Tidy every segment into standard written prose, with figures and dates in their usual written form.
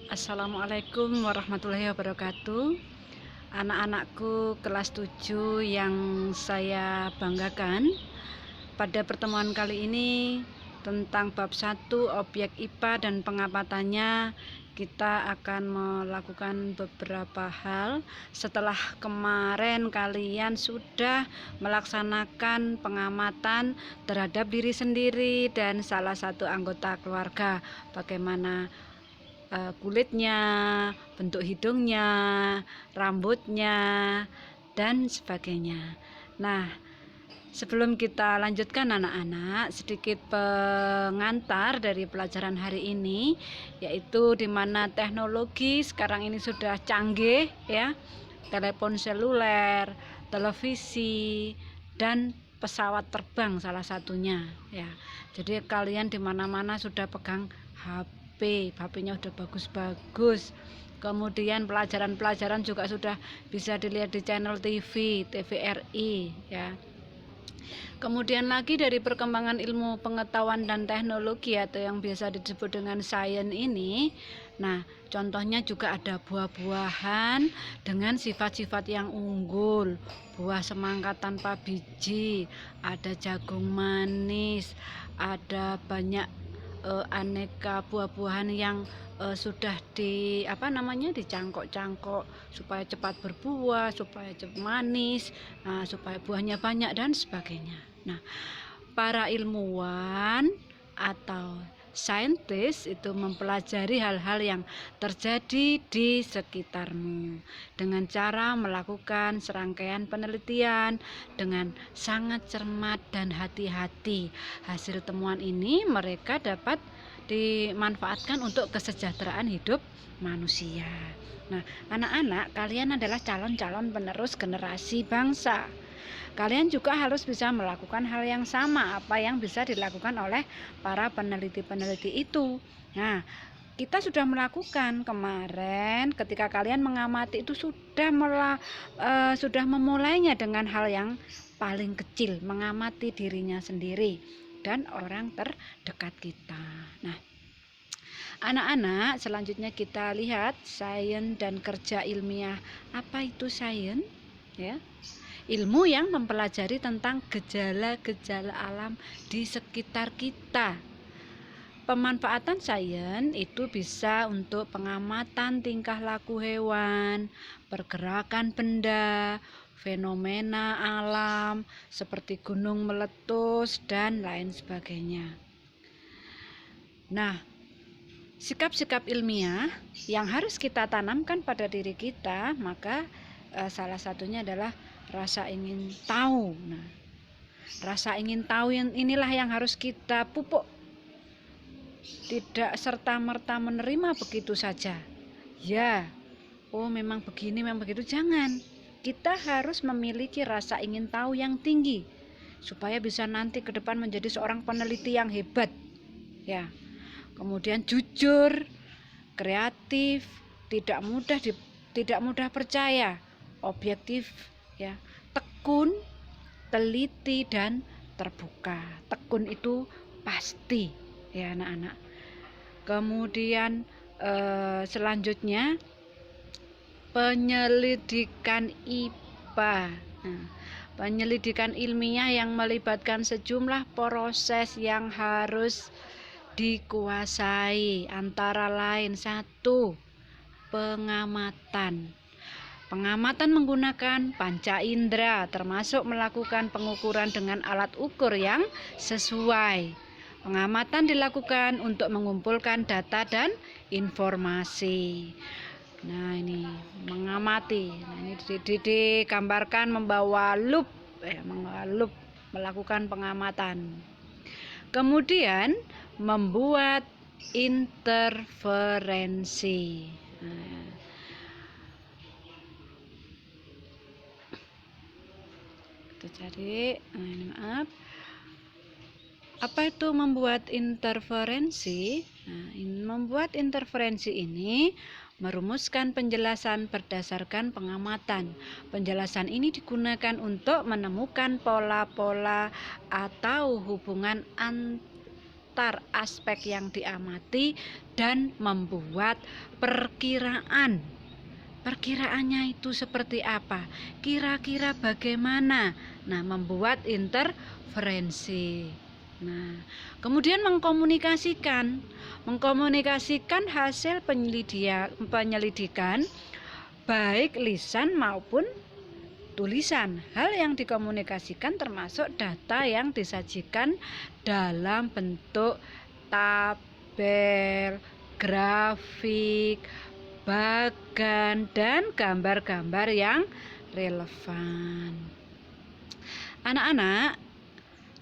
Assalamualaikum warahmatullahi wabarakatuh. Anak-anakku kelas 7 yang saya banggakan, pada pertemuan kali ini tentang bab 1 objek IPA dan pengamatannya, kita akan melakukan beberapa hal. Setelah kemarin kalian sudah melaksanakan pengamatan terhadap diri sendiri dan salah satu anggota keluarga, bagaimana kulitnya, bentuk hidungnya, rambutnya, dan sebagainya. Nah, sebelum kita lanjutkan anak-anak, sedikit pengantar dari pelajaran hari ini, yaitu di mana teknologi sekarang ini sudah canggih ya, telepon seluler, televisi, dan pesawat terbang salah satunya ya. Jadi kalian di mana-mana sudah pegang HP-nya udah bagus-bagus. Kemudian pelajaran-pelajaran juga sudah bisa dilihat di channel TV, TVRI ya. Kemudian lagi dari perkembangan ilmu pengetahuan dan teknologi atau yang biasa disebut dengan sains ini, nah contohnya juga ada buah-buahan dengan sifat-sifat yang unggul, buah semangka tanpa biji, ada jagung manis, ada banyak aneka buah-buahan yang sudah dicangkok-cangkok supaya cepat berbuah, supaya cepat manis, supaya buahnya banyak dan sebagainya. Nah, para ilmuwan atau saintis itu mempelajari hal-hal yang terjadi di sekitarmu dengan cara melakukan serangkaian penelitian dengan sangat cermat dan hati-hati. Hasil temuan ini mereka dapat dimanfaatkan untuk kesejahteraan hidup manusia. Nah, anak-anak, kalian adalah calon-calon penerus generasi bangsa. Kalian juga harus bisa melakukan hal yang sama apa yang bisa dilakukan oleh para peneliti-peneliti itu. Nah, kita sudah melakukan kemarin ketika kalian mengamati itu sudah memulainya dengan hal yang paling kecil, mengamati dirinya sendiri dan orang terdekat kita. Nah, anak-anak, selanjutnya kita lihat sains dan kerja ilmiah. Apa itu sains? Ya. Ilmu yang mempelajari tentang gejala-gejala alam di sekitar kita. Pemanfaatan sains itu bisa untuk pengamatan tingkah laku hewan, pergerakan benda, fenomena alam seperti gunung meletus dan lain sebagainya. Nah, sikap-sikap ilmiah yang harus kita tanamkan pada diri kita, maka salah satunya adalah rasa ingin tahu. Nah, rasa ingin tahu inilah yang harus kita pupuk. Tidak serta-merta menerima begitu saja. Ya, oh memang begini, memang begitu. Jangan. Kita harus memiliki rasa ingin tahu yang tinggi supaya bisa nanti ke depan menjadi seorang peneliti yang hebat. Ya. Kemudian jujur, kreatif, tidak mudah percaya, objektif ya, tekun, teliti dan terbuka. Tekun itu pasti ya anak-anak. Kemudian selanjutnya penyelidikan IPA. Nah, penyelidikan ilmiah yang melibatkan sejumlah proses yang harus dikuasai, antara lain 1. Pengamatan. Pengamatan menggunakan panca indera, termasuk melakukan pengukuran dengan alat ukur yang sesuai. Pengamatan dilakukan untuk mengumpulkan data dan informasi. Nah, ini mengamati. Nah, ini digambarkan membawa lup, melakukan pengamatan. Kemudian membuat interferensi. Nah, kita cari. Nah, maaf. Apa itu membuat interferensi? Nah, membuat interferensi ini merumuskan penjelasan berdasarkan pengamatan. Penjelasan ini digunakan untuk menemukan pola-pola atau hubungan seputar aspek yang diamati dan membuat perkiraan. Perkiraannya itu seperti apa? Kira-kira bagaimana? Nah, membuat interferensi. Nah, kemudian mengkomunikasikan hasil penyelidikan baik lisan maupun tulisan. Hal yang dikomunikasikan termasuk data yang disajikan dalam bentuk tabel, grafik, bagan, dan gambar-gambar yang relevan. Anak-anak,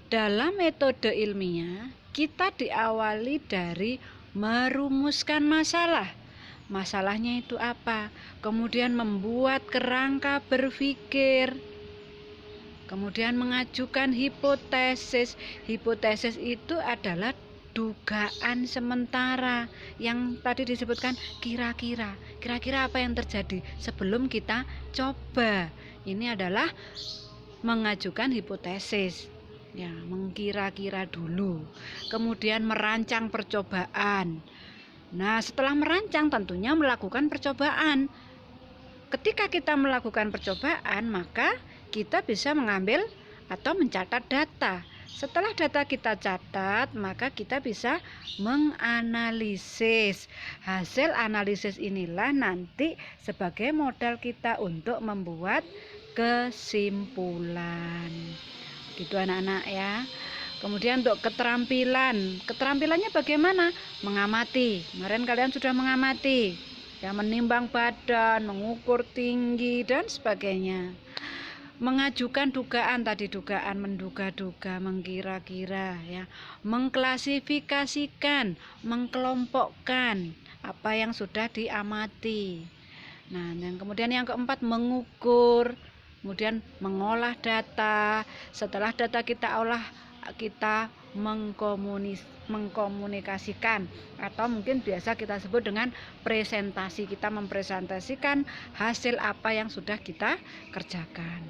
dalam metode ilmiah, kita diawali dari merumuskan masalah. Masalahnya itu apa? Kemudian membuat kerangka berpikir. Kemudian mengajukan hipotesis. Hipotesis itu adalah dugaan sementara yang tadi disebutkan kira-kira apa yang terjadi sebelum kita coba. Ini adalah mengajukan hipotesis. Ya, mengkira-kira dulu. Kemudian merancang percobaan. Nah, setelah merancang tentunya melakukan percobaan. Ketika kita melakukan percobaan, maka kita bisa mengambil atau mencatat data. Setelah data kita catat, maka kita bisa menganalisis. Hasil analisis inilah nanti sebagai modal kita untuk membuat kesimpulan. Gitu anak-anak ya. Kemudian untuk keterampilannya bagaimana? Mengamati. Kemarin kalian sudah mengamati, ya, menimbang badan, mengukur tinggi dan sebagainya. Mengajukan dugaan, tadi dugaan, menduga-duga, mengkira-kira, ya, mengklasifikasikan, mengkelompokkan apa yang sudah diamati. Nah, dan kemudian yang keempat mengukur. Kemudian mengolah data. Setelah data kita olah, kita mengkomunikasikan, atau mungkin biasa kita sebut dengan presentasi. Kita mempresentasikan hasil apa yang sudah kita kerjakan.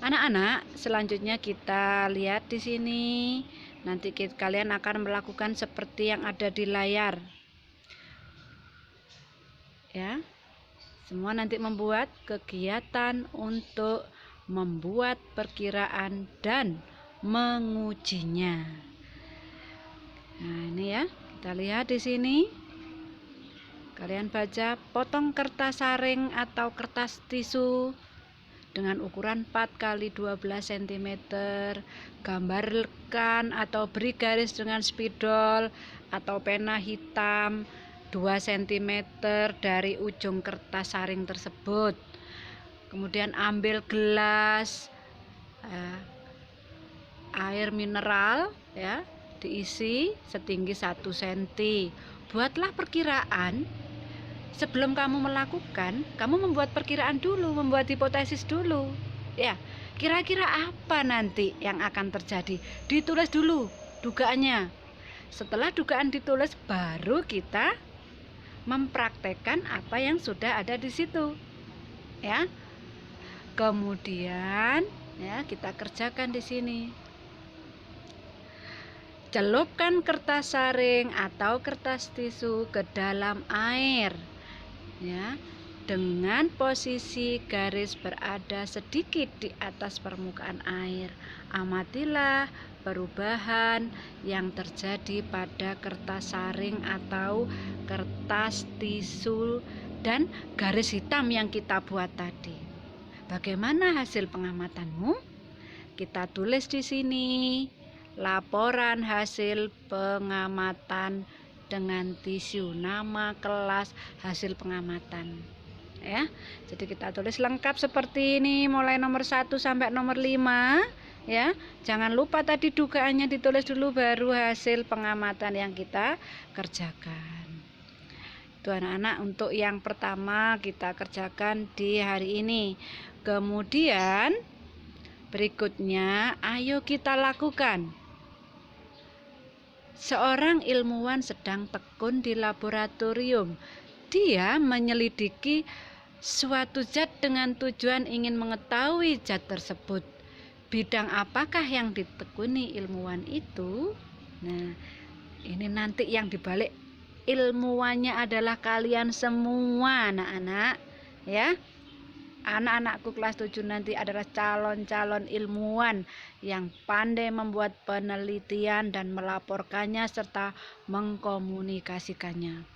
Anak-anak, selanjutnya kita lihat di sini. Nanti kalian akan melakukan seperti yang ada di layar. Ya. Semua nanti membuat kegiatan untuk membuat perkiraan dan mengujinya. Nah, ini ya, kita lihat di sini. Kalian baca, potong kertas saring atau kertas tisu dengan ukuran 4 x 12 cm. Gambarkan atau beri garis dengan spidol atau pena hitam 2 cm dari ujung kertas saring tersebut. Kemudian ambil gelas air mineral, ya, diisi setinggi 1 cm. Buatlah perkiraan. Sebelum kamu melakukan, kamu membuat perkiraan dulu, membuat hipotesis dulu. Ya, kira-kira apa nanti yang akan terjadi? Ditulis dulu dugaannya. Setelah dugaan ditulis, baru kita mempraktekkan apa yang sudah ada di situ, ya. Kemudian, ya, kita kerjakan di sini. Celupkan kertas saring atau kertas tisu ke dalam air, ya, dengan posisi garis berada sedikit di atas permukaan air. Amatilah perubahan yang terjadi pada kertas saring atau kertas tisu dan garis hitam yang kita buat tadi. Bagaimana hasil pengamatanmu? Kita tulis di sini laporan hasil pengamatan dengan tisu, nama, kelas, hasil pengamatan. Ya, jadi kita tulis lengkap seperti ini, mulai nomor 1 sampai nomor 5. Ya, jangan lupa tadi dugaannya ditulis dulu, baru hasil pengamatan yang kita kerjakan. Itu anak-anak untuk yang pertama kita kerjakan di hari ini. Kemudian berikutnya ayo kita lakukan. Seorang ilmuwan sedang tekun di laboratorium. Dia menyelidiki suatu zat dengan tujuan ingin mengetahui zat tersebut. Bidang apakah yang ditekuni ilmuwan itu? Nah, ini nanti yang dibalik ilmuwannya adalah kalian semua anak-anak ya. Anak-anakku kelas 7 nanti adalah calon-calon ilmuwan yang pandai membuat penelitian dan melaporkannya serta mengkomunikasikannya.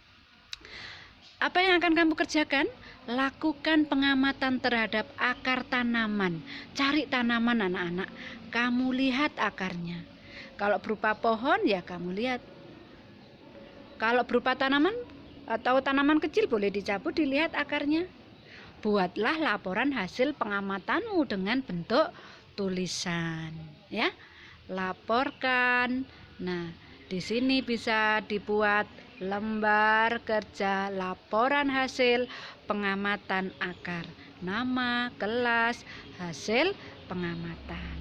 Apa yang akan kamu kerjakan? Lakukan pengamatan terhadap akar tanaman. Cari tanaman anak-anak, kamu lihat akarnya. Kalau berupa pohon ya kamu lihat. Kalau berupa tanaman atau tanaman kecil boleh dicabut, dilihat akarnya. Buatlah laporan hasil pengamatanmu dengan bentuk tulisan, ya. Laporkan. Nah, di sini bisa dibuat lembar kerja laporan hasil pengamatan akar, nama, kelas, hasil pengamatan.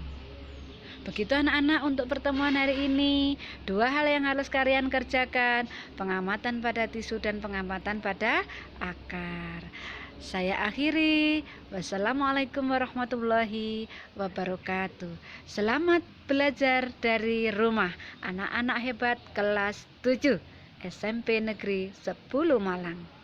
Begitu anak-anak untuk pertemuan hari ini. 2 hal yang harus kalian kerjakan, pengamatan pada tisu dan pengamatan pada akar. Saya akhiri. Wassalamualaikum warahmatullahi wabarakatuh. Selamat belajar dari rumah. Anak-anak hebat kelas 7 SMP Negeri 10 Malang.